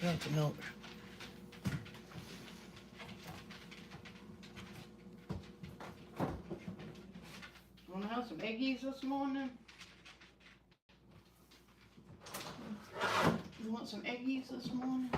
forgot the milk. Want to have some eggies this morning? You want some eggies this morning?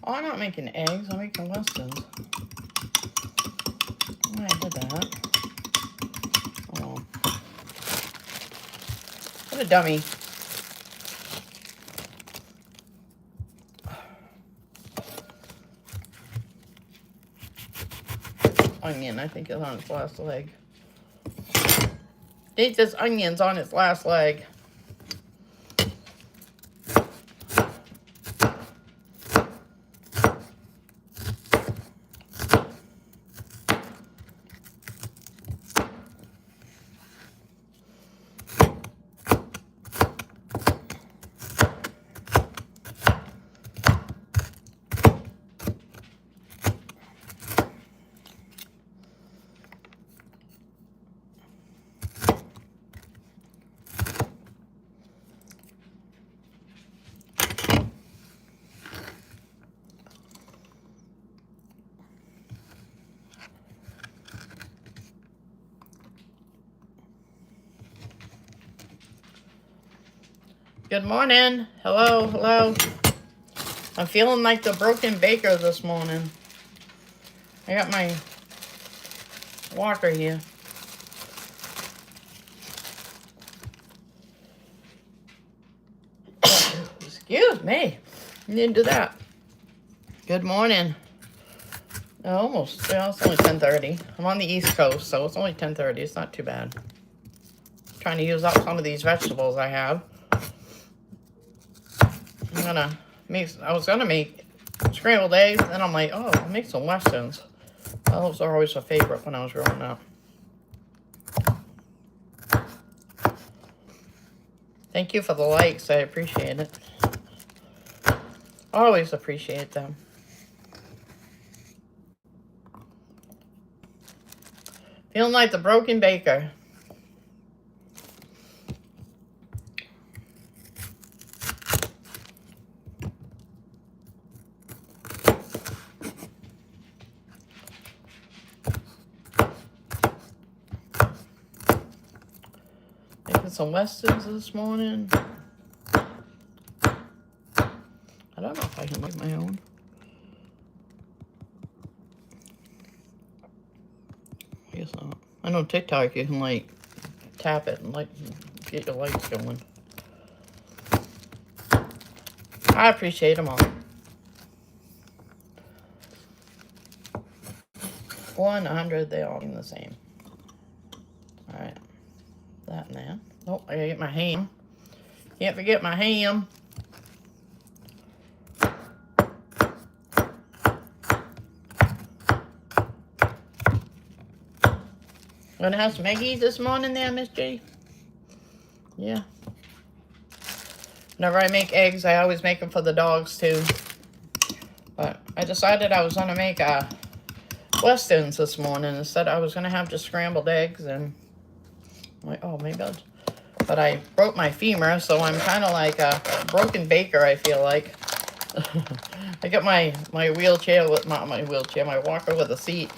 Oh, I'm not making eggs, I'm making Westons. Oh, I did that. Oh. What a dummy. Onion, I think, is on its last leg. It says onions on its last leg. Good morning. Hello, hello. I'm feeling like the broken baker this morning. I got my walker here. Excuse me. You didn't do that. Good morning. Almost. Well, it's only 10:30. I'm on the East Coast, so it's only 10:30. It's not too bad. Trying to use up some of these vegetables I have. I was gonna make scrambled eggs, and I'm like, oh, I'll make some Westons. Those are always a favorite when I was growing up. Thank you for the likes. I appreciate it. Always appreciate them. Feeling like the broken baker. Making some Westons this morning. I don't know if I can make my own. I guess not. I know TikTok, you can like tap it and like get your lights going. I appreciate them all. 100, they all seem the same. All right, that and that. Oh, I gotta get my ham. Can't forget my ham. Gonna have some eggies this morning there, Miss G? Yeah. Whenever I make eggs, I always make them for the dogs too. But I decided I was gonna make Westons this morning. Instead, I was gonna have just scrambled eggs, and I'm like, oh, maybe I'll. But I broke my femur, so I'm kind of like a broken baker, I feel like. I got my wheelchair with my walker with a seat.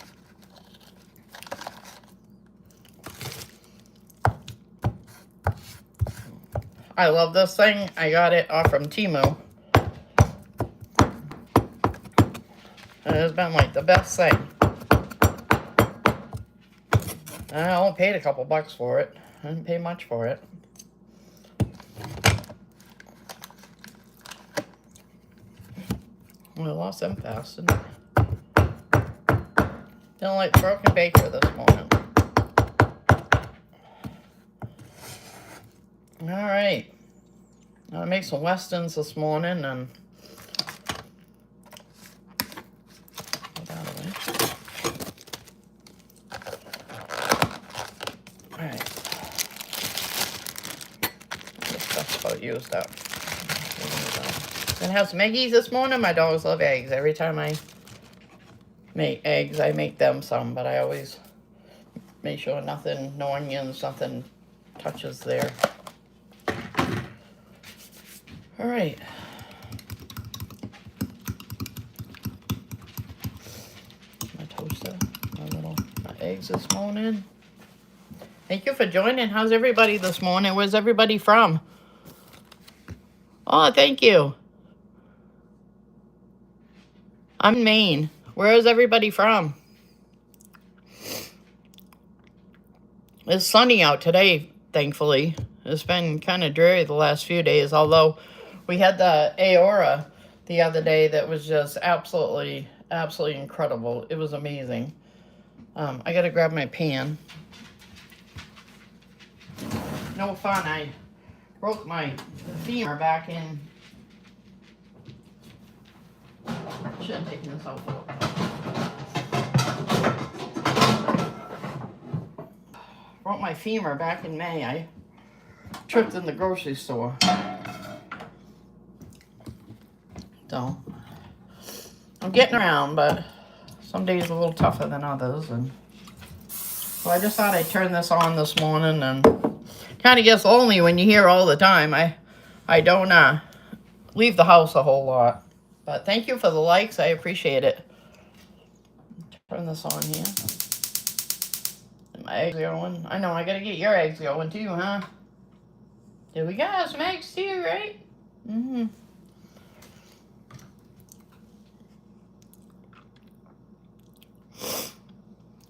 I love this thing. I got it off from Temu. And it's been like the best thing. I only paid a couple bucks for it. I didn't pay much for it. I lost them fast, didn't I? Feeling like broken baker this morning. All right. I'm gonna make some Westons this morning and get out of the way. All right. This stuff's about used up. Gonna have some eggies this morning. My dogs love eggs. Every time I make eggs, I make them some, but I always make sure nothing, no onions, nothing touches there. All right. My toaster, my eggs this morning. Thank you for joining. How's everybody this morning? Where's everybody from? Oh, thank you. I'm in Maine. Where is everybody from? It's sunny out today, thankfully. It's been kind of dreary the last few days, although we had the aurora the other day that was just absolutely incredible. It was amazing. I gotta grab my pan. No fun. I broke my femur back in. Should have taken this out. Broke my femur back in May. I tripped in the grocery store. So I'm getting around, but some days a little tougher than others. And so I just thought I'd turn this on this morning, and kind of gets lonely when you hear all the time. I don't leave the house a whole lot. But thank you for the likes. I appreciate it. Turn this on here. My eggs going. I know, I gotta get your eggs going too, huh? Did we got some eggs too, right? Mm-hmm.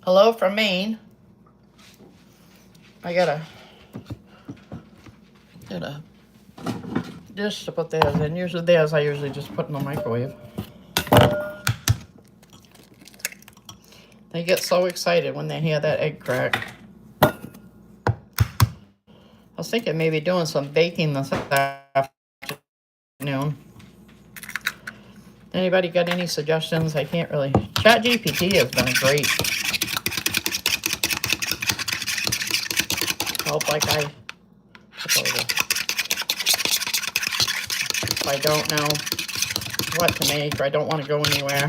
Hello from Maine. I got a dish to put theirs in. Usually theirs I usually just put in the microwave. They get so excited when they hear that egg crack. I was thinking maybe doing some baking this afternoon. Anybody got any suggestions? I can't really. ChatGPT has been great. Help like if I don't know what to make or I don't want to go anywhere.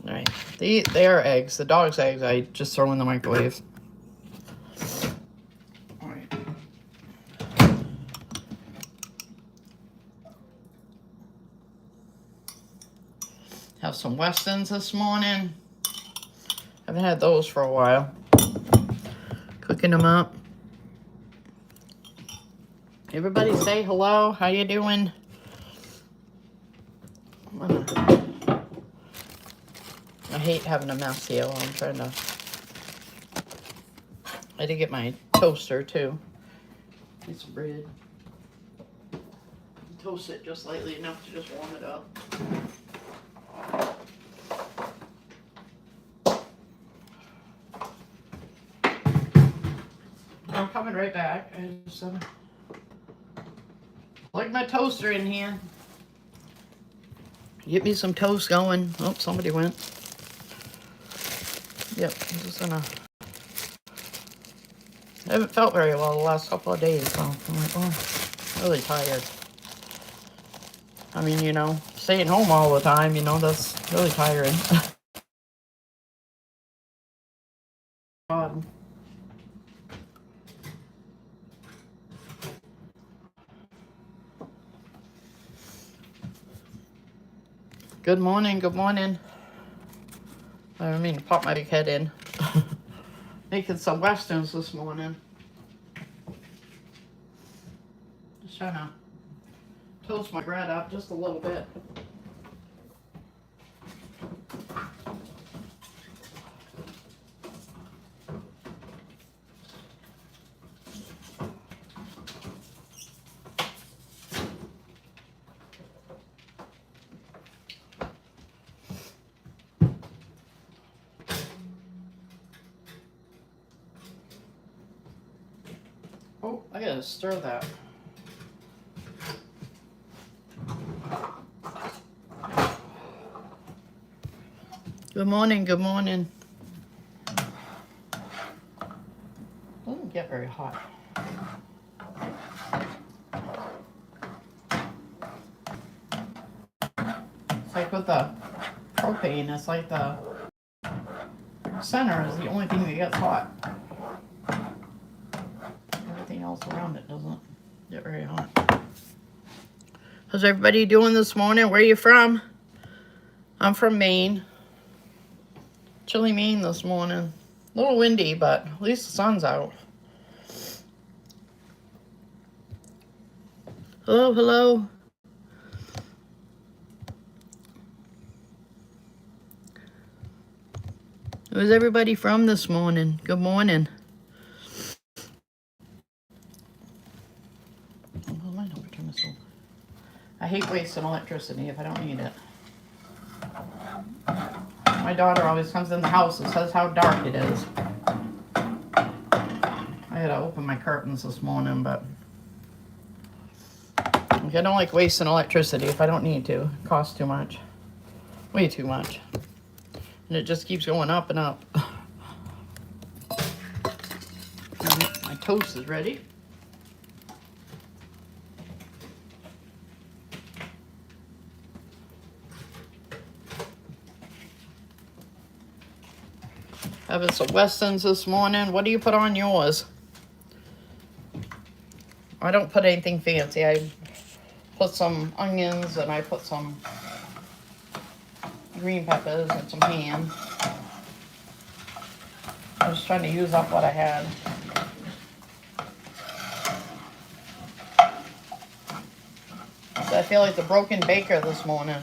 All right, their eggs, the dog's eggs, I just throw in the microwave. All right. Have some Westons this morning. Haven't had those for a while. Cooking them up. Everybody say hello. How you doing? I hate having a mess here while I'm trying to. I did get my toaster too. Get some bread. Toast it just lightly enough to just warm it up. I'm coming right back. I just plug my toaster in here. Get me some toast going. Oh, somebody went. Yep, I'm just gonna. I haven't felt very well the last couple of days, so I'm like, oh, really tired. I mean, you know, staying home all the time, you know, that's really tiring. God. Good morning, good morning. I didn't mean to pop my big head in. Making some Westons this morning. Just trying to toast my bread up just a little bit. I gotta stir that. Good morning, good morning. Doesn't get very hot. It's like with the propane, it's like the center is the only thing that gets hot. Everything else around it doesn't get very hot. How's everybody doing this morning? Where are you from? I'm from Maine. Chilly Maine this morning. A little windy, but at least the sun's out. Hello, hello. Where's everybody from this morning? Good morning. I hate wasting electricity if I don't need it. My daughter always comes in the house and says how dark it is. I had to open my curtains this morning, but I don't like wasting electricity if I don't need to. It costs too much. Way too much. And it just keeps going up and up. My toast is ready. Having some Westons this morning. What do you put on yours? I don't put anything fancy. I put some onions and I put some green peppers and some ham. I was trying to use up what I had. So I feel like the broken baker this morning.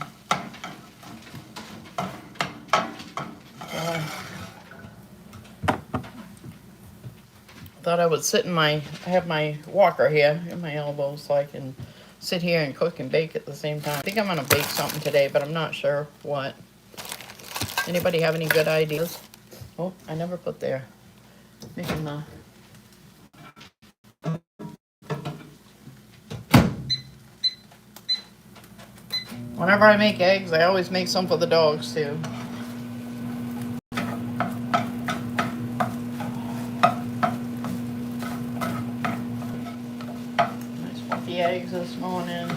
Thought I would sit in I have my walker here in my elbow so I can sit here and cook and bake at the same time. I think I'm gonna bake something today, but I'm not sure what. Anybody have any good ideas? Oh, I never put there. Making the whenever I make eggs, I always make some for the dogs too. Eggs this morning.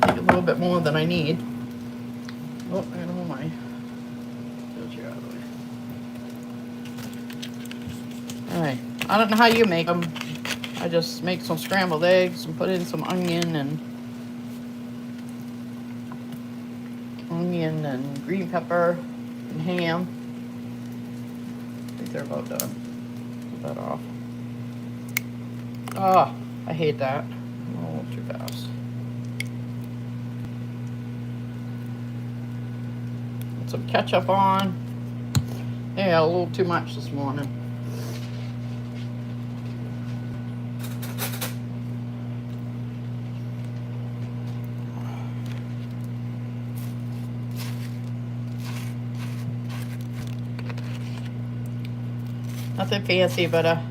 Take a little bit more than I need. Oh, I don't know my filter out of the way. Alright, I don't know how you make them. I just make some scrambled eggs and put in some onion and green pepper and ham. I think they're about done. Put that off. Oh, I hate that. Oh, too fast. Put some ketchup on. Yeah, a little too much this morning. Nothing fancy, but a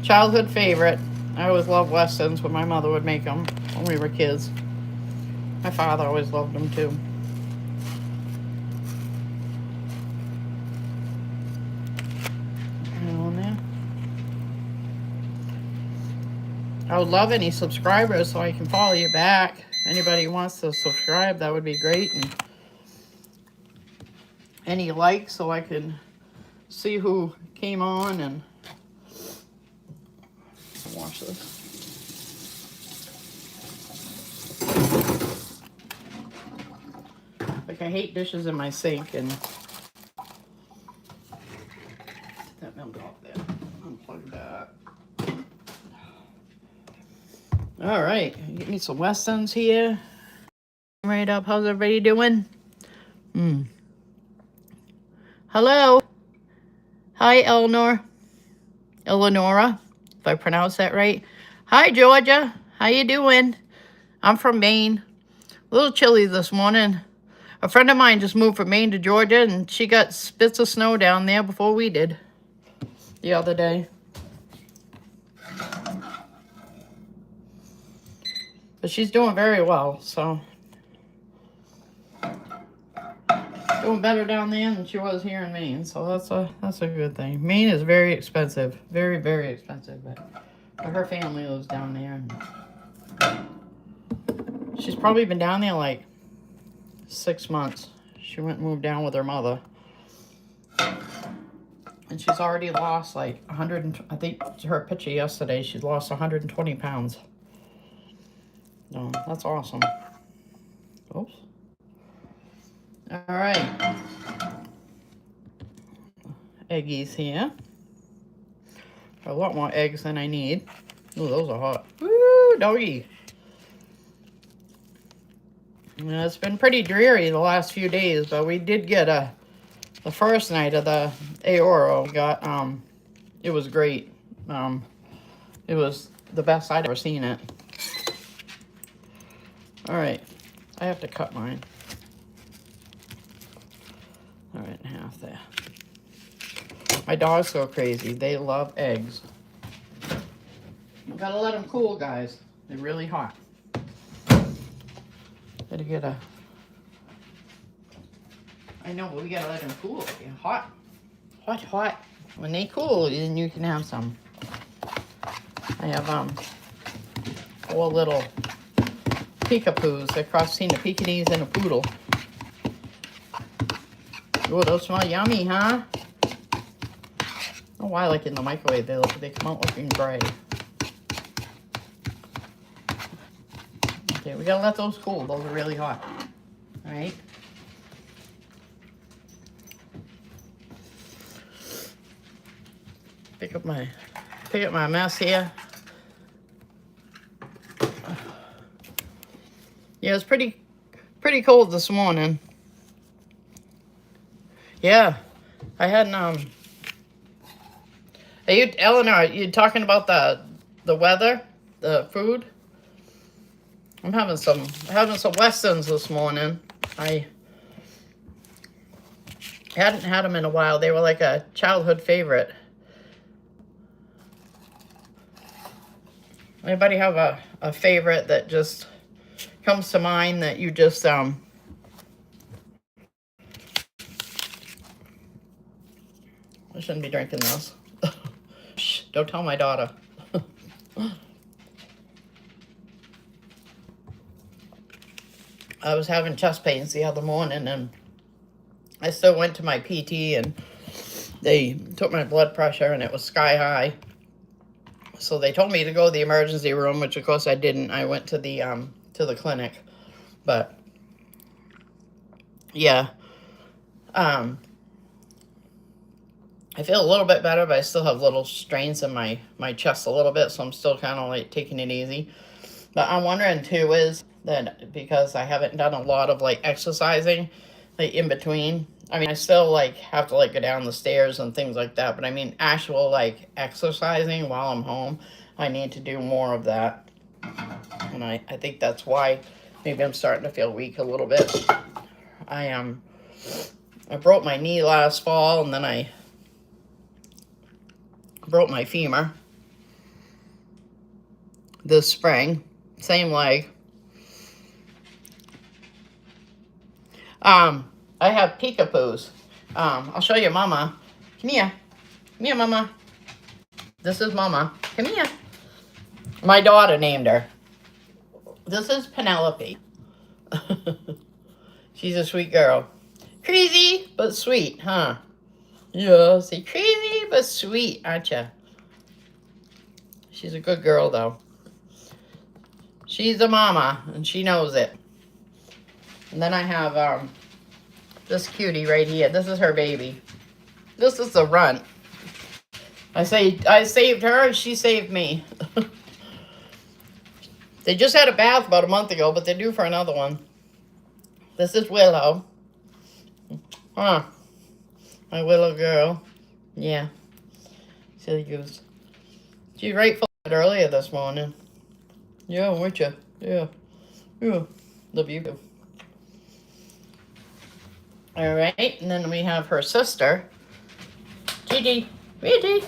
childhood favorite. I always loved Westons when my mother would make them when we were kids. My father always loved them too. On there. I would love any subscribers so I can follow you back. If anybody wants to subscribe, that would be great. And any likes so I can see who came on and wash this. Like I hate dishes in my sink and that milk off there. Unplug that. All right, get me some Westons here. Right up. How's everybody doing? Hello. Hi, Eleonora, if I pronounce that right. Hi, Georgia. How you doing? I'm from Maine. A little chilly this morning. A friend of mine just moved from Maine to Georgia, and she got spits of snow down there before we did the other day. But she's doing very well, so. Doing better down there than she was here in Maine, so that's a good thing. Maine is very expensive. Very, very expensive, but her family lives down there. And she's probably been down there like 6 months. She went and moved down with her mother. And she's already lost like 100, I think her picture yesterday, she lost 120 pounds. No, that's awesome. Oops. All right. Eggies here. A lot more eggs than I need. Oh, those are hot. Woo, doggy. Yeah, it's been pretty dreary the last few days, but we did get the first night of the Aoro. We got, it was great. It was the best I'd ever seen it. All right, I have to cut mine. All right, in half there. My dogs go crazy. They love eggs. You gotta let them cool, guys. They're really hot. Gotta get a... I know, but we gotta let them cool. They're hot. Hot, hot. When they cool, then you can have some. I have 4 little peekapoos. They're cross between a Pekingese and a poodle. Oh, those smell yummy, huh? I don't know why, like in the microwave, they come out looking gray. Okay, we gotta let those cool. Those are really hot. All right. Pick up my mess here. Yeah, it's pretty cold this morning. Yeah, I had Are you, Eleanor? Are you talking about the weather, the food? I'm having some Westerns this morning. I hadn't had them in a while. They were like a childhood favorite. Anybody have a favorite that just comes to mind that you just I shouldn't be drinking this. Shh, don't tell my daughter. I was having chest pains the other morning, and I still went to my PT, and they took my blood pressure, and it was sky high. So they told me to go to the emergency room, which of course I didn't. I went to the clinic, but yeah, I feel a little bit better, but I still have little strains in my chest a little bit, so I'm still kind of like taking it easy. But I'm wondering too is that because I haven't done a lot of like exercising like in between. I mean, I still like have to like go down the stairs and things like that, but I mean actual like exercising while I'm home, I need to do more of that. And I think that's why maybe I'm starting to feel weak a little bit. I broke my knee last fall, and then I broke my femur this spring. Same leg. I have peekapoos. I'll show you Mama. Come here. Come here, Mama. This is Mama. Come here. My daughter named her. This is Penelope. She's a sweet girl. Crazy, but sweet, huh? Yeah, see, crazy, but sweet, aren't you? She's a good girl, though. She's a mama, and she knows it. And then I have this cutie right here. This is her baby. This is the runt. I saved her, she saved me. They just had a bath about a month ago, but they're due for another one. This is Willow. Huh. My Willow girl. Yeah. Silly goose. She's right for it earlier this morning. Yeah, weren't you? Yeah. Yeah. Love you too. All right, and then we have her sister, Gigi. Gigi.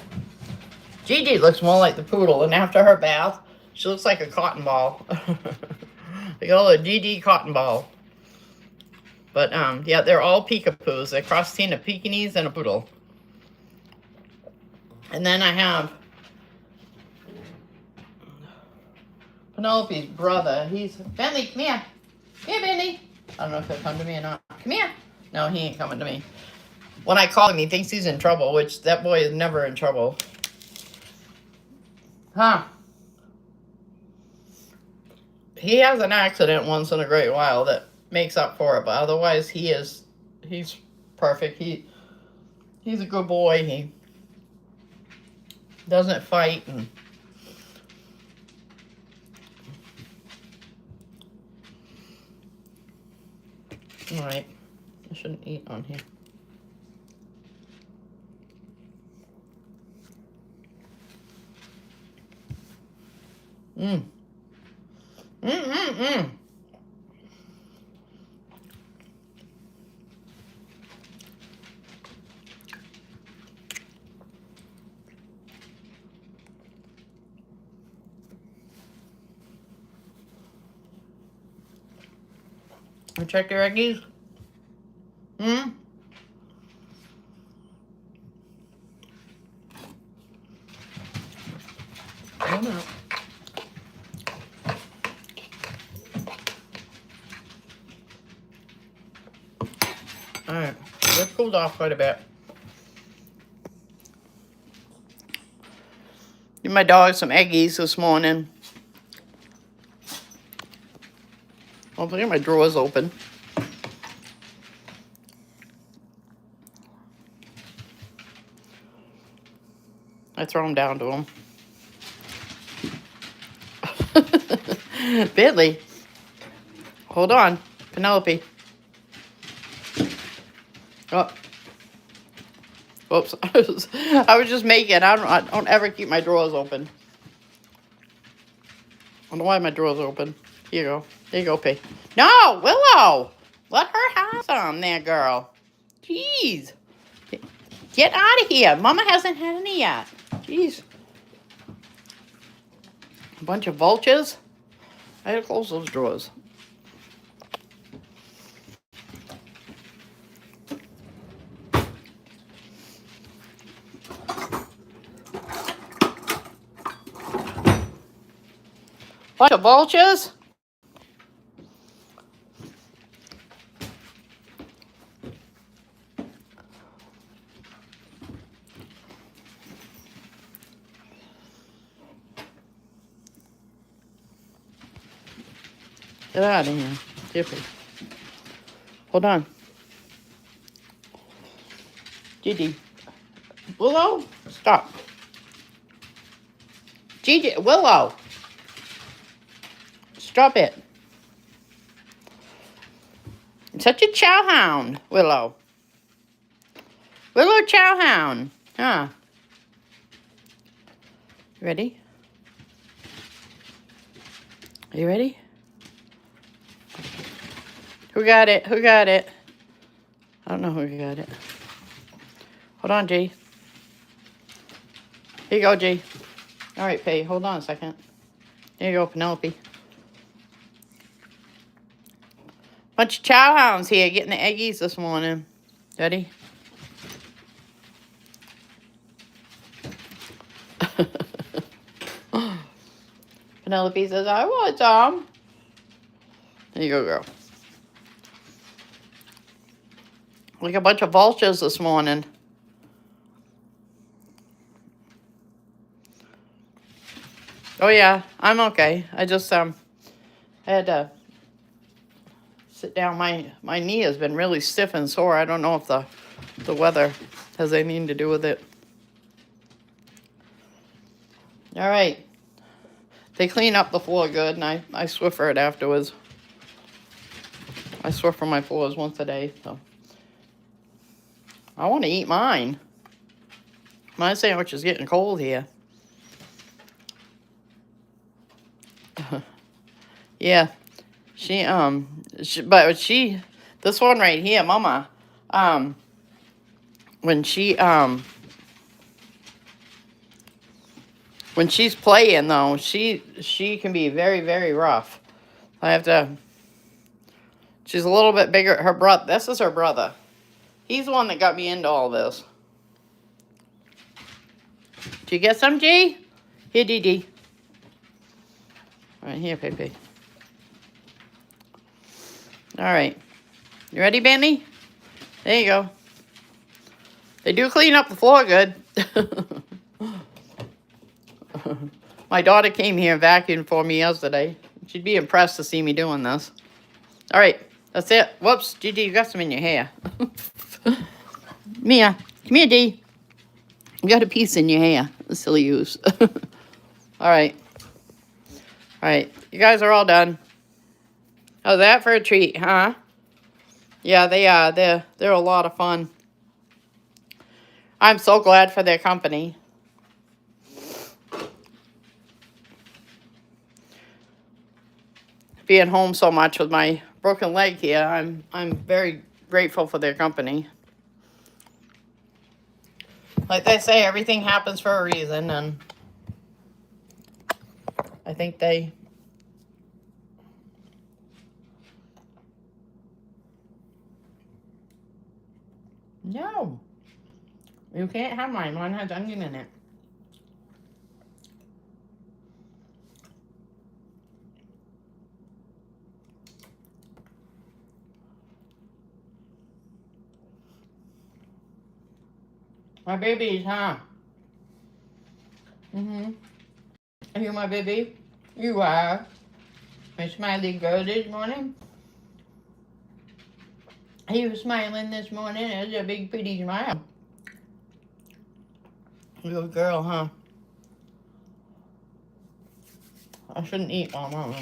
Gigi looks more like the poodle, and after her bath, she looks like a cotton ball. They call it a GD cotton ball. But, yeah, they're all peekapoos. They're cross between a Pekingese and a poodle. And then I have Penelope's brother. He's, Bentley, come here. Come here, Bentley. I don't know if he'll come to me or not. Come here. No, he ain't coming to me. When I call him, he thinks he's in trouble, which that boy is never in trouble. Huh? He has an accident once in a great while that makes up for it, but otherwise he's perfect. He's a good boy. He doesn't fight and all right. I shouldn't eat on here. I check your eggies. I don't know. Alright, they've cooled off quite a bit. Give my dog some eggies this morning. Hopefully my drawer's open. I throw them down to him. Bentley. Hold on. Penelope. Oh. Whoops. I was just making. I don't ever keep my drawers open. I don't know why my drawers are open. Here you go. There you go, P. No, Willow. Let her have some there, girl. Jeez. Get out of here. Mama hasn't had any yet. Jeez. A bunch of vultures. I had to close those drawers. Bunch of vultures. Get out of here, Jiffy. Hold on. Gigi. Willow, stop. Gigi, Willow. Stop it. Such a chow hound, Willow. Willow chow hound. Huh. You ready? Are you ready? Who got it? Who got it? I don't know who got it. Hold on, G. Here you go, G. All right, P. Hold on a second. Here you go, Penelope. Bunch of chow hounds here getting the eggies this morning. Ready? Penelope says, I want some. There you go, girl. Like a bunch of vultures this morning. Oh, yeah, I'm okay. I just, I had to sit down. My knee has been really stiff and sore. I don't know if the weather has anything to do with it. All right. They clean up the floor good, and I Swiffer it afterwards. I Swiffer my floors once a day, so. I want to eat mine. My sandwich is getting cold here. Yeah. This one right here, Mama, when she's playing though, she can be very, very rough. I have to... She's a little bit bigger. Her brother... This is her brother. He's the one that got me into all this. Did you get some, G? Here, Dee Dee. All right, here, Pepe. All right. You ready, Benny? There you go. They do clean up the floor good. My daughter came here and vacuumed for me yesterday. She'd be impressed to see me doing this. All right, that's it. Whoops, Gigi, you got some in your hair. Mia, come here, Dee. You got a piece in your hair. Silly use. All right. All right, you guys are all done. How's that for a treat, huh? Yeah, they are. They're a lot of fun. I'm so glad for their company. Being home so much with my broken leg here, I'm very grateful for their company. Like they say, everything happens for a reason, and I think they... No. You can't have mine. Mine has onion in it. My babies, huh? Are you my baby? You are. My smiley girl this morning. Are you smiling this morning? There's a big pretty smile. Good girl, huh? I shouldn't eat, Mama.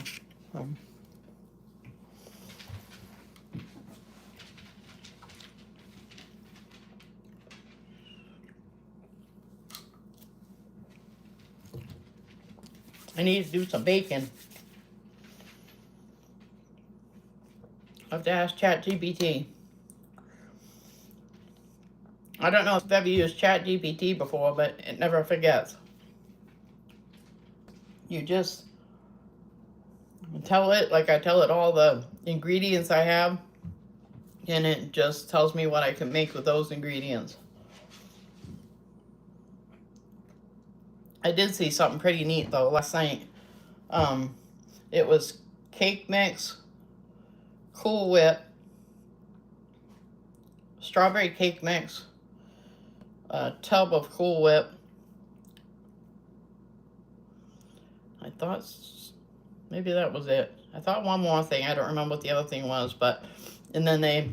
I need to do some baking. I have to ask ChatGPT. I don't know if I've ever used ChatGPT before, but it never forgets. You just tell it, like I tell it all the ingredients I have, and it just tells me what I can make with those ingredients. I did see something pretty neat though last night. It was cake mix, Cool Whip, strawberry cake mix, a tub of Cool Whip. I thought maybe that was it. I thought one more thing. I don't remember what the other thing was, but and then they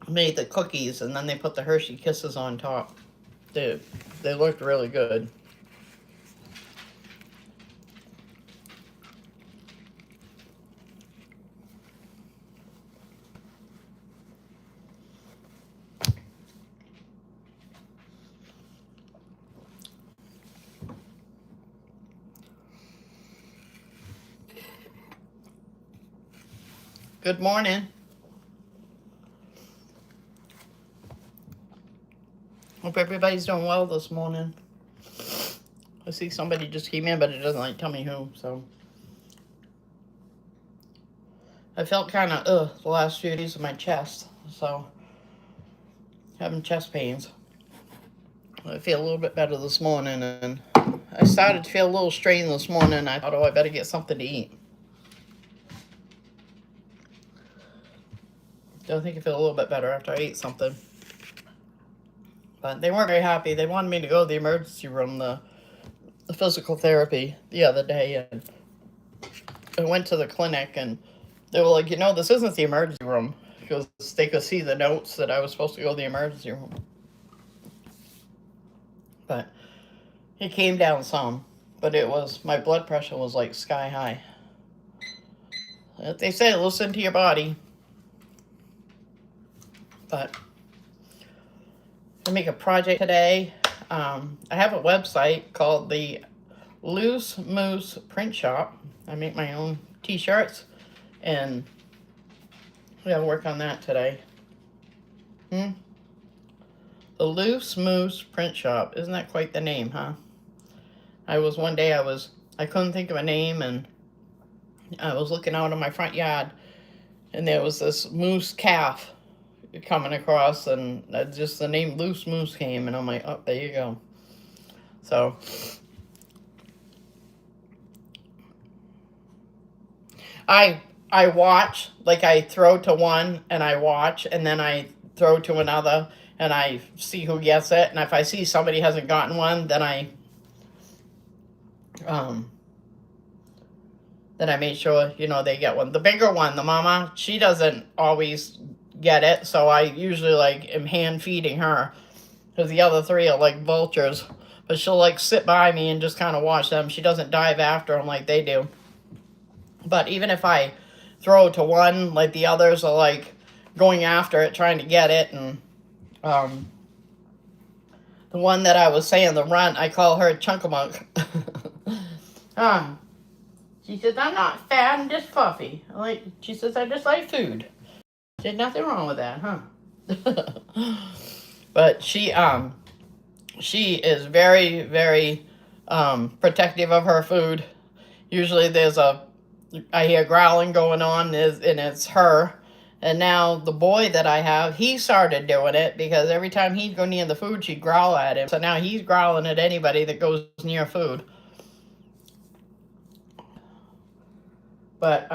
made the cookies and then they put the Hershey Kisses on top. They looked really good. Good morning. Hope everybody's doing well this morning. I see somebody just came in, but it doesn't like tell me who, so. I felt kind of the last few days of my chest, so having chest pains. I feel a little bit better this morning, and I started to feel a little strained this morning. I thought, oh, I better get something to eat. I think I feel a little bit better after I ate something. But they weren't very happy. They wanted me to go to the emergency room, the physical therapy, the other day. And I went to the clinic, and they were like, you know, this isn't the emergency room. Because they could see the notes that I was supposed to go to the emergency room. But it came down some. But it was, my blood pressure was like sky high. They say listen to your body. But I make a project today. I have a website called the Loose Moose Print Shop. I make my own t-shirts, and we gotta work on that today. The Loose Moose Print Shop. Isn't that quite the name, huh? One day I couldn't think of a name, and I was looking out in my front yard, and there was this moose calf coming across, and just the name Loose Moose came, and I'm like, oh, there you go. So I watch, like I throw to one and I watch, and then I throw to another and I see who gets it. And if I see somebody hasn't gotten one, um then I make sure, you know, they get one. The bigger one, the mama, she doesn't always get it, so I usually like am hand feeding her, because the other three are like vultures. But she'll like sit by me and just kind of watch them. She doesn't dive after them like they do. But even if I throw to one, like the others are like going after it, trying to get it. And the one that I was saying, the runt, I call her Chunkamunk. She says, I'm not fat, I'm just fluffy. She says, I just like food. There's nothing wrong with that, huh? But she is very, very protective of her food. Usually I hear growling going on, and it's her. And now the boy that I have, he started doing it, because every time he'd go near the food, she'd growl at him. So now he's growling at anybody that goes near food. But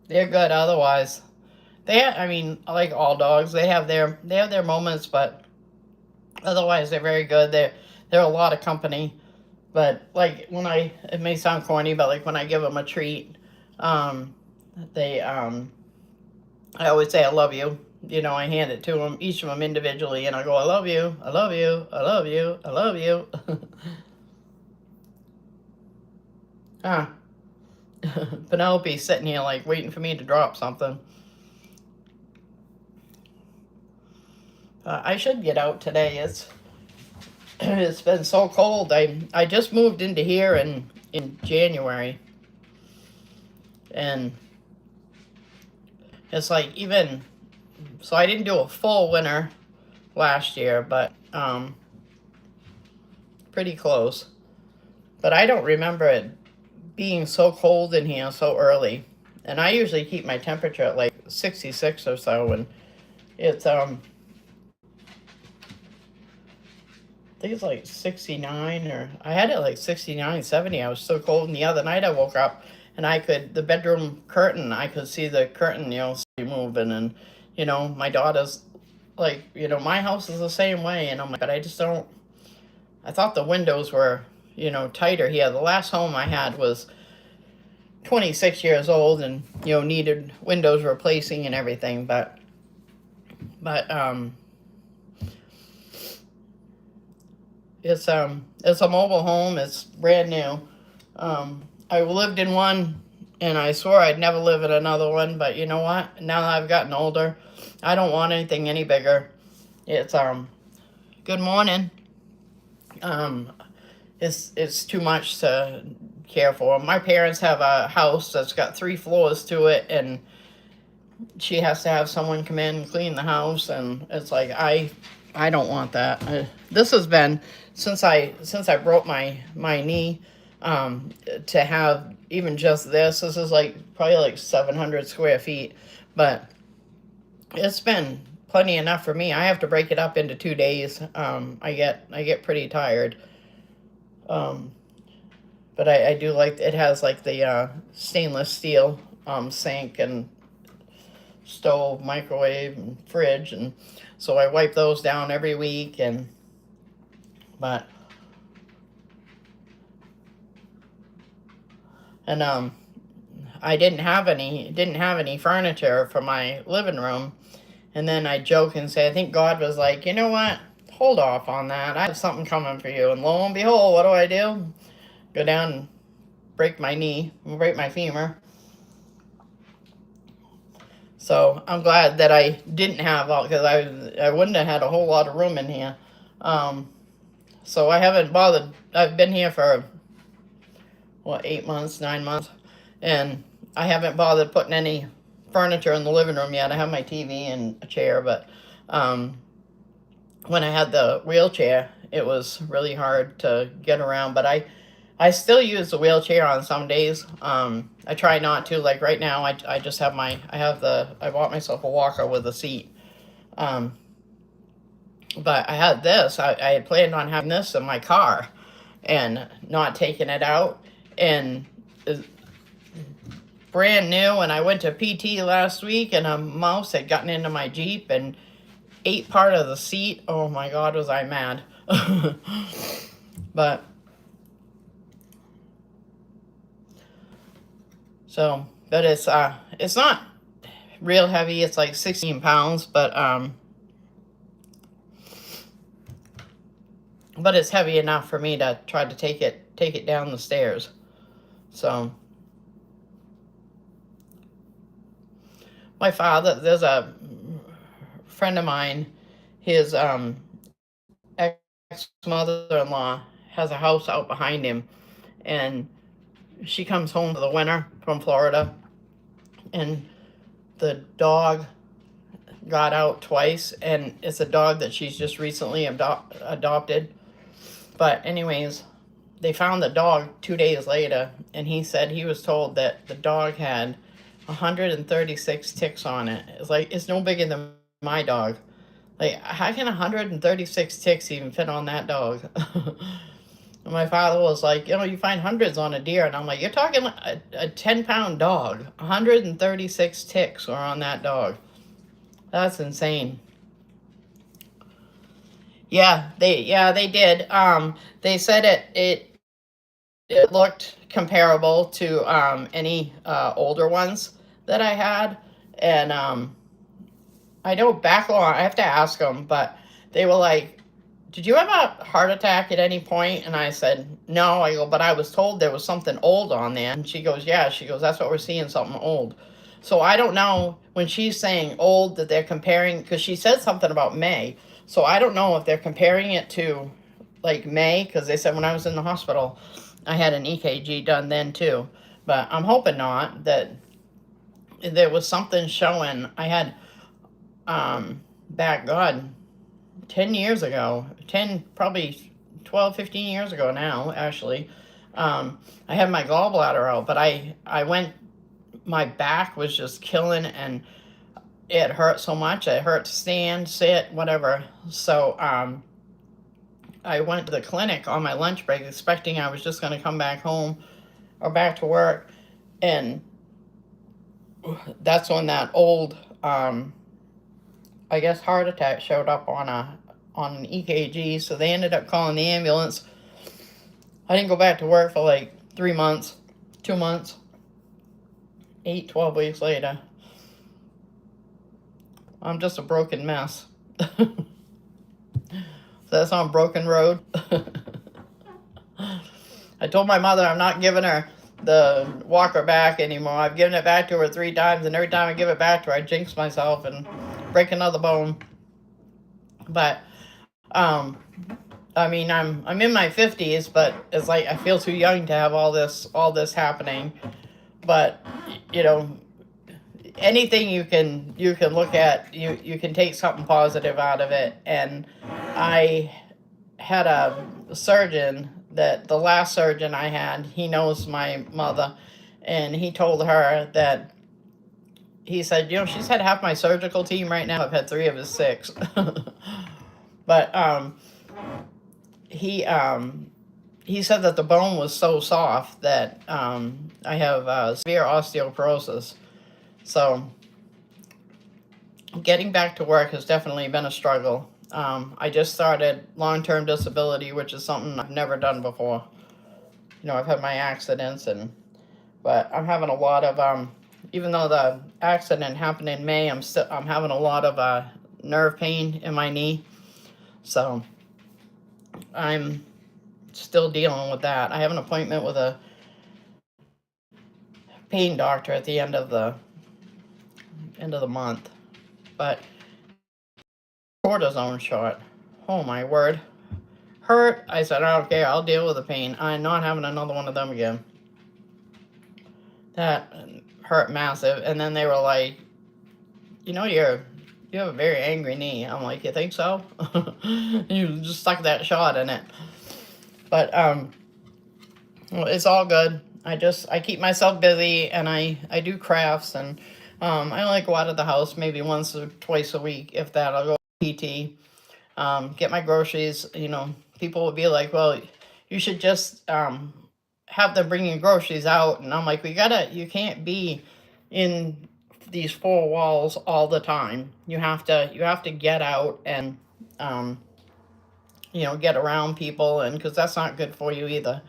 they're good otherwise. I mean, like all dogs, they have their moments, but otherwise they're very good. They're a lot of company. But like it may sound corny, but like when I give them a treat, I always say I love you. You know, I hand it to them, each of them individually, and I go, I love you, I love you, I love you, I love you. Huh. Penelope's sitting here like waiting for me to drop something. I should get out today. It's been so cold. I just moved into here in January, and it's like, even so, I didn't do a full winter last year, but pretty close. But I don't remember it being so cold in here so early. And I usually keep my temperature at like 66 or so, and it's I think it's like 69, or I had it like 69, 70. I was so cold. And the other night I woke up and the bedroom curtain, I could see the curtain, moving. And, my daughter's like, my house is the same way. And I'm like, but I thought the windows were, tighter here. The last home I had was 26 years old and, needed windows replacing and everything. But it's a mobile home. It's brand new. I lived in one, and I swore I'd never live in another one. But you know what? Now that I've gotten older, I don't want anything any bigger. It's good morning. It's too much to care for. My parents have a house that's got 3 floors to it, and she has to have someone come in and clean the house, and it's like I don't want that. This has been since I broke my knee, to have even just this is like probably like 700 square feet, but it's been plenty enough for me. I have to break it up into 2 days. I get pretty tired. But I do like, it has like the stainless steel sink and stove, microwave, and fridge, and so I wipe those down every week. But I didn't have any furniture for my living room, and then I joke and say, I think God was like, you know what, hold off on that, I have something coming for you. And lo and behold, what do? Go down and break my knee, break my femur. So I'm glad that I didn't have all, because I wouldn't have had a whole lot of room in here. So I haven't bothered. I've been here for 8 months, 9 months, and I haven't bothered putting any furniture in the living room yet. I have my TV and a chair, but when I had the wheelchair, it was really hard to get around. But I still use the wheelchair on some days. I try not to. Like right now, I just have I bought myself a walker with a seat. Um, but I had this. I had planned on having this in my car and not taking it out. And it's brand new. And I went to PT last week, and a mouse had gotten into my Jeep and ate part of the seat. Oh my God, was I mad. But but it's not real heavy. It's like 16 pounds, but it's heavy enough for me to try to take it down the stairs. So my father, there's a friend of mine, his ex-mother-in-law has a house out behind him, and she comes home for the winter from Florida, and the dog got out twice, and it's a dog that she's just recently adopted. But anyways, they found the dog 2 days later, and he said he was told that the dog had 136 ticks on it. It's like, it's no bigger than my dog. Like, how can 136 ticks even fit on that dog? And my father was like, you find hundreds on a deer. And I'm like, you're talking a 10-pound dog. 136 ticks are on that dog. That's insane. Yeah, they did. They said it looked comparable to any older ones that I had, and I know back on. I have to ask them, but they were like, "Did you have a heart attack at any point?" And I said, "No." I go, "But I was told there was something old on there." And she goes, "Yeah." She goes, "That's what we're seeing, something old." So I don't know when she's saying old that they're comparing, because she said something about May. So I don't know if they're comparing it to like May, because they said when I was in the hospital, I had an EKG done then too. But I'm hoping not, that there was something showing. I had back, God, 10 years ago, 10, probably 12, 15 years ago now, actually. I had my gallbladder out, but I went, my back was just killing, and it hurt so much. It hurt to stand, sit, whatever. So I went to the clinic on my lunch break expecting I was just going to come back home or back to work. And that's when that old, I guess, heart attack showed up on an EKG. So they ended up calling the ambulance. I didn't go back to work for like 3 months, 2 months, 8, 12 weeks later. I'm just a broken mess. So that's on Broken Road. I told my mother I'm not giving her the walker back anymore. I've given it back to her 3 times, and every time I give it back to her, I jinx myself and break another bone. But I mean, I'm in my 50s, but it's like I feel too young to have all this happening. But anything you can look at, you can take something positive out of it. And I had a surgeon, that the last surgeon I had, he knows my mother, and he told her that, he said, she's had half my surgical team right now. I've had 3 of his 6. But he said that the bone was so soft that I have severe osteoporosis. So getting back to work has definitely been a struggle. I just started long-term disability, which is something I've never done before. I've had my accidents, but I'm having a lot of, even though the accident happened in May, I'm having a lot of nerve pain in my knee. So I'm still dealing with that. I have an appointment with a pain doctor at the end of the month. But cortisone shot, oh my word, hurt. I said, I don't care, I'll deal with the pain. I'm not having another one of them again. That hurt massive. And then they were like, you have a very angry knee. I'm like, you think so? You just stuck that shot in it. But Well, it's all good. I keep myself busy, and I do crafts, and I only go out of the house maybe once or twice a week, if that. I'll go PT, get my groceries. People would be like, "Well, you should just have them bring your groceries out," and I'm like, you can't be in these four walls all the time. You have to get out and um, get around people, and because that's not good for you either.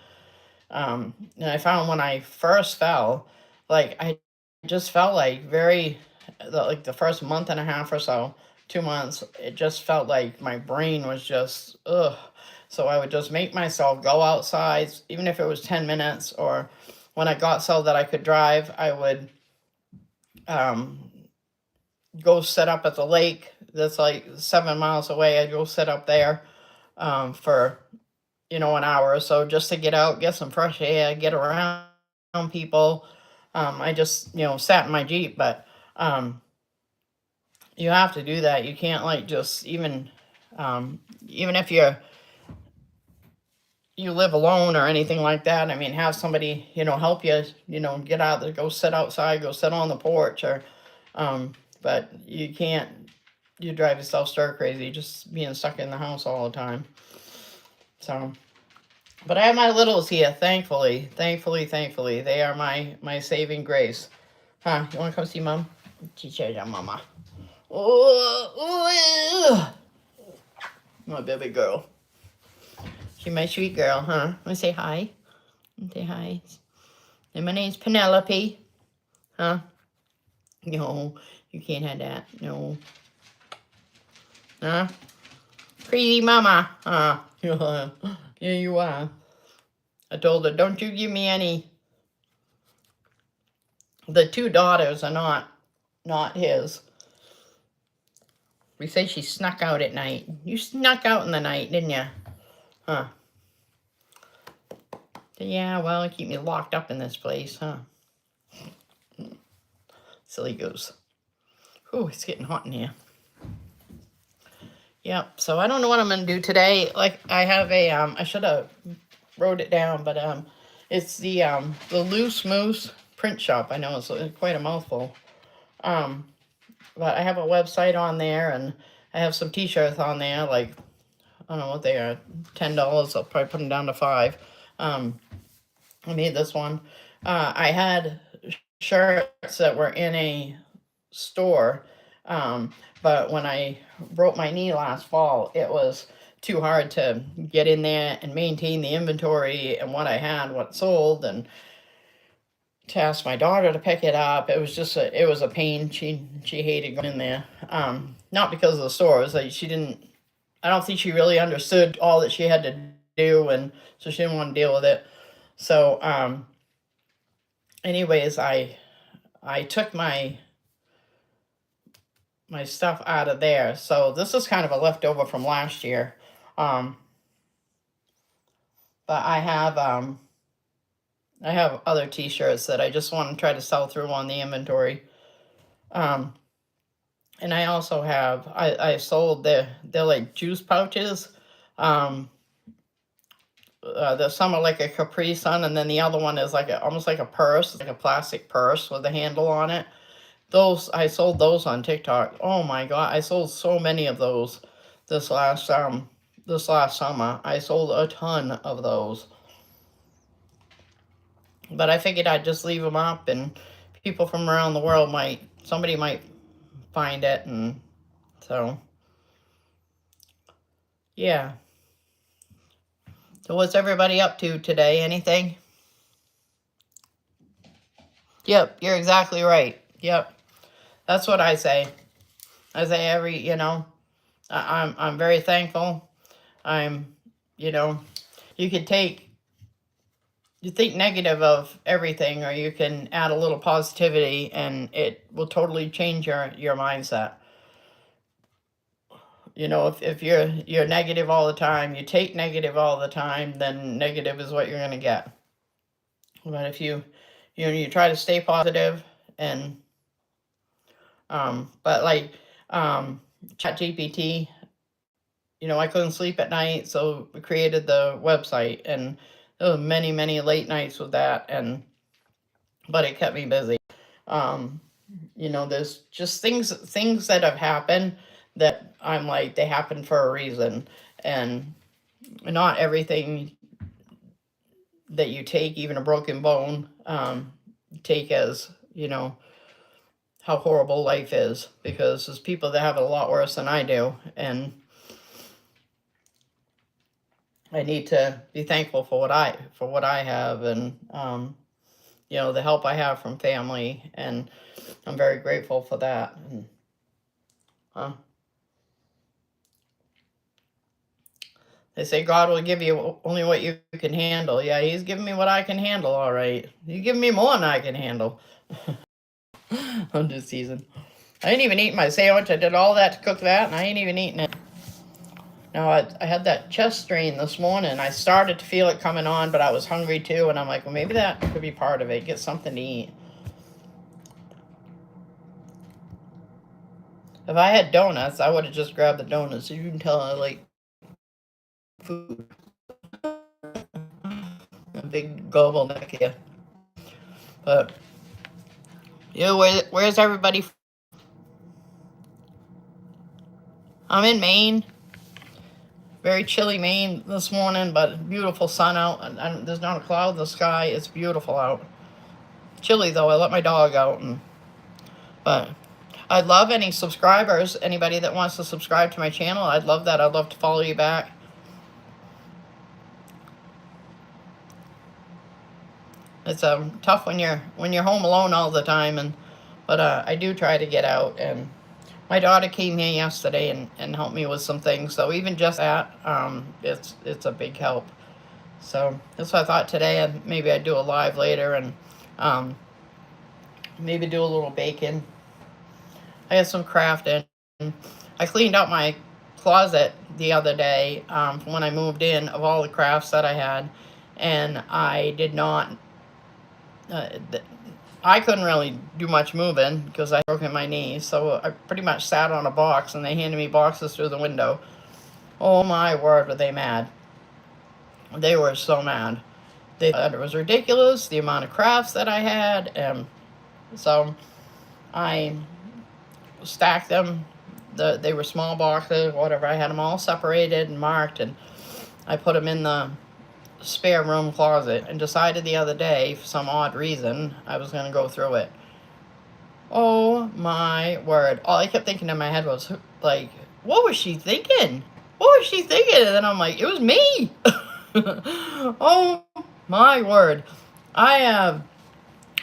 And I found when I first fell, like I just felt like like the first month and a half or so, 2 months, it just felt like my brain was just ugh. So I would just make myself go outside, even if it was 10 minutes, or when I got so that I could drive, I would um, go sit up at the lake that's like 7 miles away. I'd go sit up there for an hour or so just to get out, get some fresh air, get around people. I just, sat in my Jeep, but you have to do that. You can't like just even if you live alone or anything like that. I mean, have somebody, help you, get out there, go sit outside, go sit on the porch, or, but you can't, you drive yourself stir crazy just being stuck in the house all the time. So, but I have my littles here, thankfully, thankfully, thankfully. They are my saving grace. Huh? You want to come see Mom? Teach her your mama. Oh, my baby girl. She's my sweet girl, huh? Want to say hi? Say hi. And my name's Penelope. Huh? No, you can't have that. No. Huh? Crazy mama. Huh? Yeah, you are. I told her, don't you give me any. The two daughters are not his. We say she snuck out at night. You snuck out in the night, didn't you? Huh? Yeah, well, it keep me locked up in this place, huh? Silly goose. Ooh, it's getting hot in here. Yep, so I don't know what I'm going to do today. Like, I have I should have wrote it down, but it's the Loose Moose print shop. I know it's quite a mouthful. But I have a website on there, and I have some t-shirts on there, like, I don't know what they are, $10. I'll probably put them down to $5. I made this one. I had shirts that were in a store, but when I broke my knee last fall, it was too hard to get in there and maintain the inventory and what I had, what sold, and to ask my daughter to pick it up. It was just it was a pain. She hated going in there. Not because of the store. It was like I don't think she really understood all that she had to do, and so she didn't want to deal with it. So, anyways, I took my stuff out of there. So this is kind of a leftover from last year. But I have other t-shirts that I just want to try to sell through on the inventory. And I also have I sold they're like juice pouches. The some are like a Capri Sun, and then the other one is like almost like a purse, like a plastic purse with a handle on it. Those I sold those on TikTok. Oh my God, I sold so many of those this last summer. I sold a ton of those. But I figured I'd just leave them up, and people from around the world somebody might find it, and so yeah. So what's everybody up to today? Anything? Yep, you're exactly right. Yep. That's what I say. I say I'm very thankful. I'm, you could you think negative of everything, or you can add a little positivity, and it will totally change your mindset. If you're negative all the time, you take negative all the time, then negative is what you're going to get. But if you try to stay positive, and but like ChatGPT, I couldn't sleep at night, so we created the website, and there were many, many late nights with that, but it kept me busy. There's just things that have happened that I'm like, they happen for a reason. And not everything that you take, even a broken bone, take as, how horrible life is, because there's people that have it a lot worse than I do. And I need to be thankful for what I have, and the help I have from family, and I'm very grateful for that. And they say God will give you only what you can handle. Yeah, He's giving me what I can handle. All right, He's giving me more than I can handle. I'm just teasing. I didn't even eat my sandwich. I did all that to cook that, and I ain't even eating it. Now, I had that chest strain this morning. I started to feel it coming on, but I was hungry too, and I'm like, well, maybe that could be part of it. Get something to eat. If I had donuts, I would have just grabbed the donuts. You can tell I like food. A big gobble neck here. But, where's everybody? I'm in Maine. Very chilly Maine this morning, but beautiful sun out. And there's not a cloud in the sky. It's beautiful out. Chilly though. I let my dog out, but I'd love any subscribers. Anybody that wants to subscribe to my channel, I'd love that. I'd love to follow you back. It's tough when you're home alone all the time, but I do try to get out. And my daughter came here yesterday and helped me with some things. So even just that, it's a big help. So that's why I thought today maybe I'd do a live later, and maybe do a little baking. I had some crafting. I cleaned out my closet the other day from when I moved in, of all the crafts that I had, and I did not. I couldn't really do much moving because I broke my knee, so I pretty much sat on a box, and they handed me boxes through the window. Oh my word, were they mad. They were so mad. They thought it was ridiculous, the amount of crafts that I had, and so I stacked them. They were small boxes, whatever. I had them all separated and marked, and I put them in the spare room closet, and decided the other day, for some odd reason, I was going to go through it. Oh my word. All I kept thinking in my head was, like, what was she thinking? What was she thinking? And then I'm like, it was me. Oh my word. I have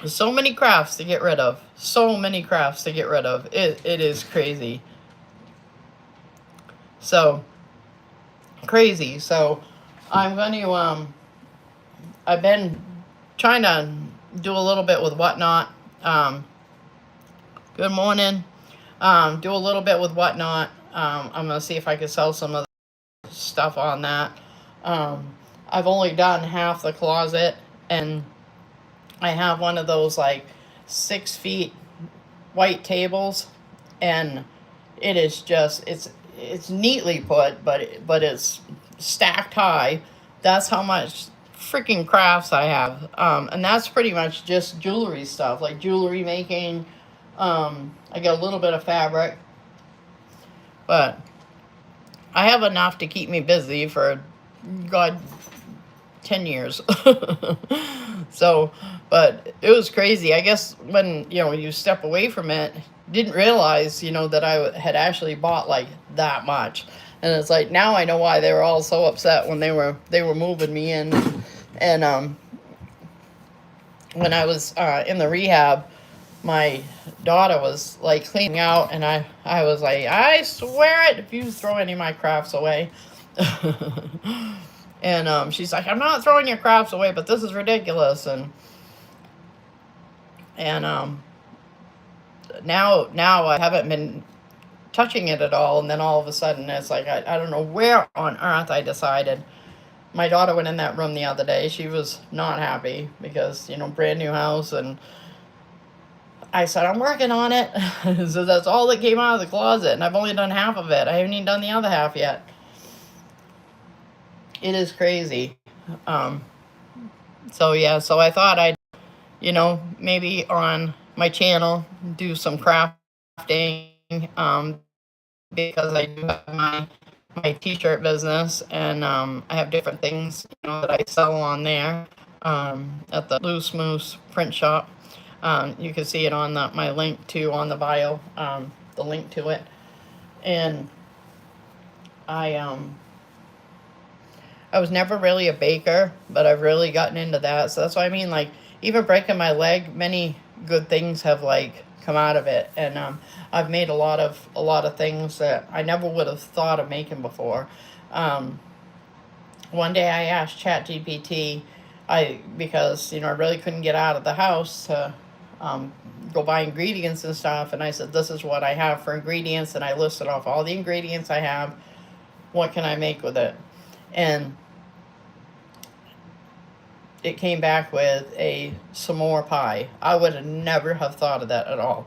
so many crafts to get rid of. So many crafts to get rid of. It is crazy. So, crazy. So, I'm going to, I've been trying to do a little bit with Whatnot. Good morning. Do a little bit with Whatnot. I'm going to see if I can sell some of the stuff on that. I've only done half the closet, and I have one of those like 6 feet white tables, and it is just, it's neatly put, but it's stacked high. That's how much freaking crafts I have. And that's pretty much just jewelry stuff, like jewelry making. I get a little bit of fabric, but I have enough to keep me busy for, God, 10 years. So, but it was crazy. I guess when, you step away from it, didn't realize, that I had actually bought like that much. And it's like, now I know why they were all so upset when they were moving me in. And when I was in the rehab, my daughter was like cleaning out, and I was like, I swear it, if you throw any of my crafts away. And she's like, I'm not throwing your crafts away, but this is ridiculous. And now I haven't been touching it at all. And then all of a sudden it's like, I don't know where on earth I decided. My daughter went in that room the other day. She was not happy because, brand new house. And I said, I'm working on it. So that's all that came out of the closet. And I've only done half of it. I haven't even done the other half yet. It is crazy. So yeah, so I thought I'd, maybe on my channel do some crafting, because I do have my t-shirt business, and I have different things, that I sell on there, at the Loose Moose print shop. You can see it on my link too on the bio, the link to it. And I I was never really a baker, but I've really gotten into that. So that's why I mean, like, even breaking my leg, many good things have like come out of it, and I've made a lot of things that I never would have thought of making before. Um, One day I asked ChatGPT, because I really couldn't get out of the house to go buy ingredients and stuff, and I said, this is what I have for ingredients, and I listed off all the ingredients I have. What can I make with it? And it came back with a s'more pie. I would have never have thought of that at all.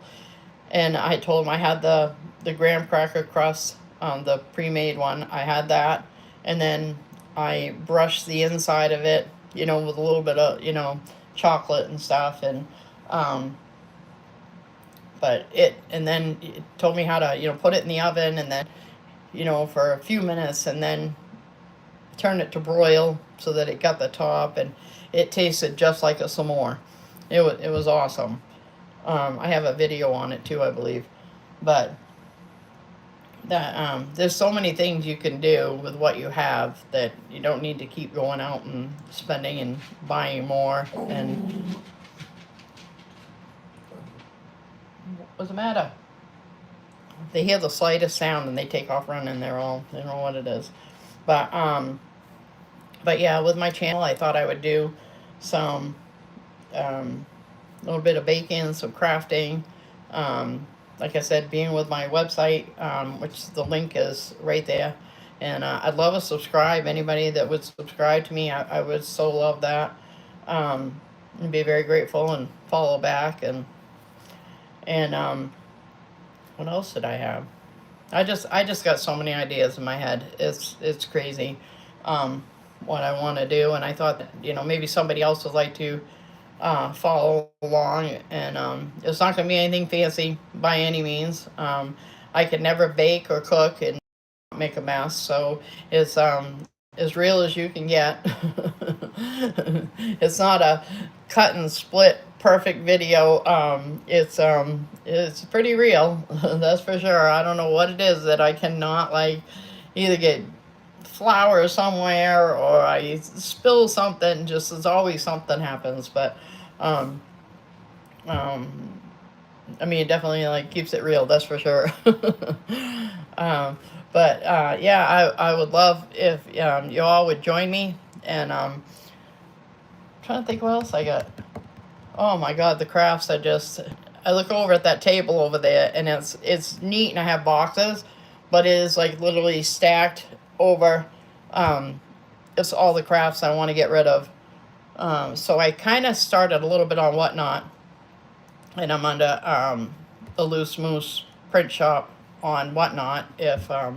And I told him I had the graham cracker crust, the pre-made one. I had that, and then I brushed the inside of it, with a little bit of chocolate and stuff, and um, and then it told me how to put it in the oven, and then for a few minutes, and then turn it to broil so that it got the top, and it tasted just like a s'more. It was awesome. I have a video on it too, I believe. But that there's so many things you can do with what you have that you don't need to keep going out and spending and buying more. And what's the matter? They hear the slightest sound and they take off running. They don't know what it is. But yeah, with my channel, I thought I would do some little bit of baking, some crafting. Like I said, being with my website, which the link is right there. And I'd love a subscribe. Anybody that would subscribe to me, I would so love that. And be very grateful and follow back. And what else did I have? I just got so many ideas in my head. It's crazy, what I want to do, and I thought that, maybe somebody else would like to follow along. And it's not going to be anything fancy by any means. I could never bake or cook and make a mess, so it's as real as you can get. It's not a cut and split perfect video. It's pretty real. That's for sure. I don't know what it is that I cannot, like, either get flour somewhere or I spill something. Just as always something happens. But um, I mean, it definitely like keeps it real. That's for sure. But yeah, I would love if you all would join me. And trying to think what else I got. Oh my God, the crafts! I look over at that table over there, and it's neat, and I have boxes, but it is like literally stacked over. It's all the crafts I want to get rid of. So I kind of started a little bit on Whatnot, and I'm under the Loose Moose print shop on Whatnot. If I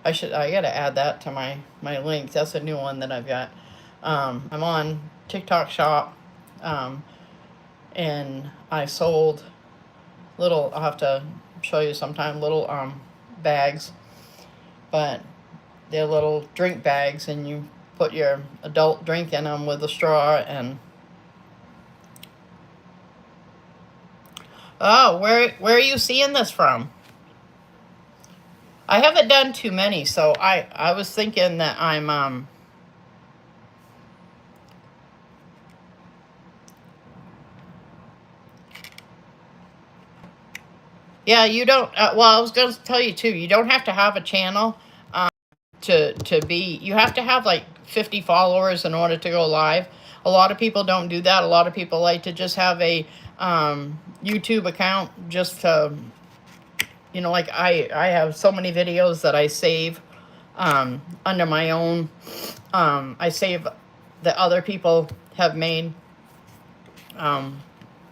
gotta add that to my link. That's a new one that I've got. I'm on TikTok shop, and I sold little. I'll have to show you sometime, little bags, but they're little drink bags, and you put your adult drink in them with a straw. And oh, where are you seeing this from? I haven't done too many, so I was thinking that I'm yeah, you don't well, I was going to tell you too, you don't have to have a channel to be, you have to have like 50 followers in order to go live. A lot of people don't do that. A lot of people like to just have a YouTube account just to, like I have so many videos that I save under my own, I save that other people have made.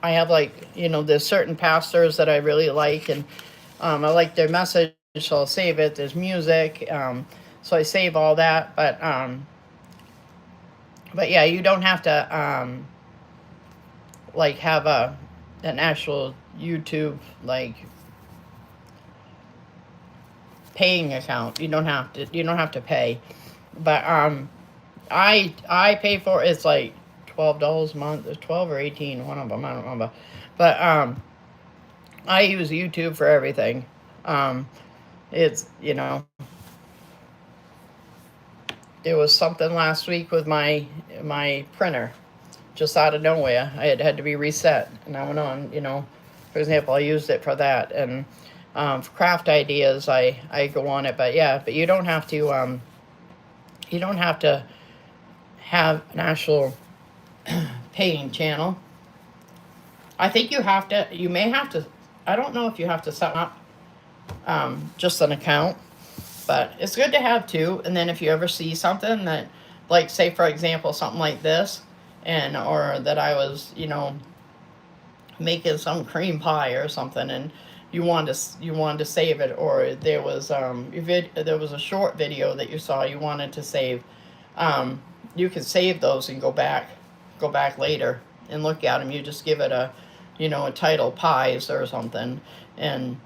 I have like, there's certain pastors that I really like, and I like their message, so I'll save it. There's music, so I save all that. But But yeah, you don't have to like have an actual YouTube like paying account. You don't have to pay. But I pay for it's like $12 a month. It's 12 or 18, one of them, I don't remember. But I use YouTube for everything. It's, you know, there was something last week with my printer, just out of nowhere. I had to be reset, and I went on, you know, for example, I used it for that, and for craft ideas, I go on it. But yeah, but you don't have to have an actual paying channel. I think you may have to, I don't know if you have to set up just an account, but it's good to have two. And then if you ever see something that, like, say for example, something like this, and or that I was, you know, making some cream pie or something, and you wanted to save it, or there was there was a short video that you saw you wanted to save, you can save those and go back later and look at them. You just give it a, you know, a title, pies or something, and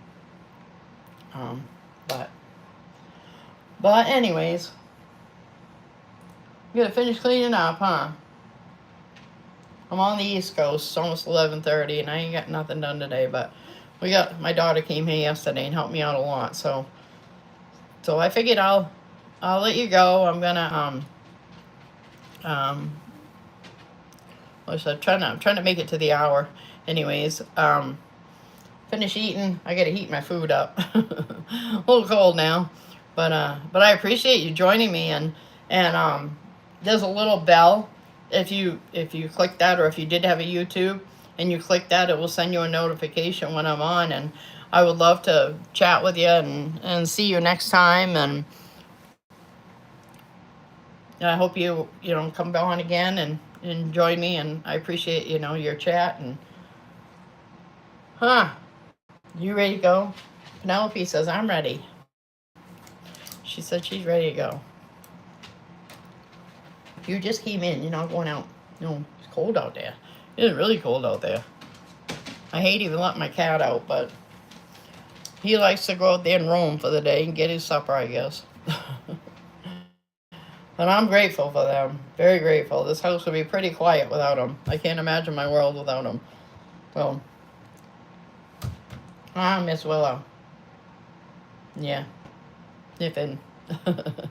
but anyways, you gotta finish cleaning up, huh? I'm on the East Coast. It's almost 11:30, and I ain't got nothing done today. But my daughter came here yesterday and helped me out a lot. So I figured I'll let you go. I'm gonna I'm trying to make it to the hour. Anyways, finish eating. I gotta heat my food up. A little cold now, but I appreciate you joining me, and there's a little bell. If you click that, or if you did have a YouTube and you click that, it will send you a notification when I'm on, and I would love to chat with you and see you next time, and I hope you know, come on again and join me, and I appreciate, you know, your chat. And you ready to go? Penelope says I'm ready. She said she's ready to go. You just came in, you're not going out. No, it's cold out there. It's really cold out there. I hate even letting my cat out, but he likes to go out there and roam for the day and get his supper, I guess. But I'm grateful for them. Very grateful. This house would be pretty quiet without them. I can't imagine my world without them. Well, Miss Willow. Yeah. Nipping. But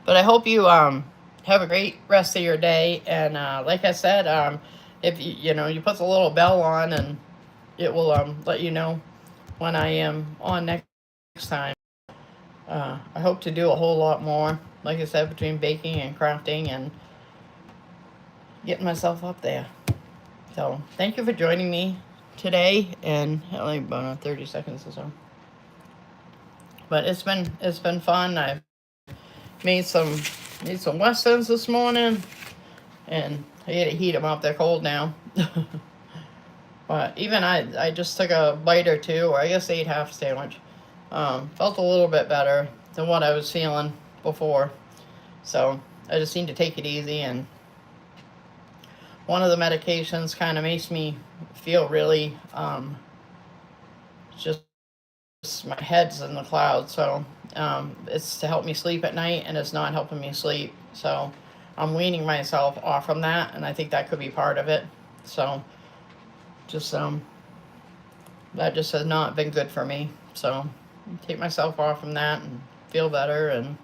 I hope you have a great rest of your day, and like I said, if you know, you put the little bell on, and it will let you know when I am on next time. I hope to do a whole lot more, like I said, between baking and crafting and getting myself up there. So thank you for joining me today, and only about 30 seconds or so. But it's been fun. I've made some Westerns this morning, and I had to heat them up. They're cold now. But even I just took a bite or two, or I guess ate half a sandwich. Felt a little bit better than what I was feeling before. So I just need to take it easy, and one of the medications kind of makes me feel really just my head's in the clouds. So it's to help me sleep at night, and it's not helping me sleep. So I'm weaning myself off from that, and I think that could be part of it. So just that just has not been good for me. So take myself off from that and feel better.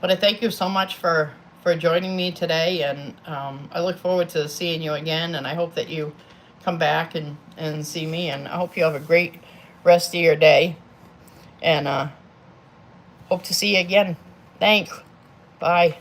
But I thank you so much for joining me today, and I look forward to seeing you again, and I hope that you come back and see me, and I hope you have a great rest of your day, and hope to see you again. Thanks. Bye.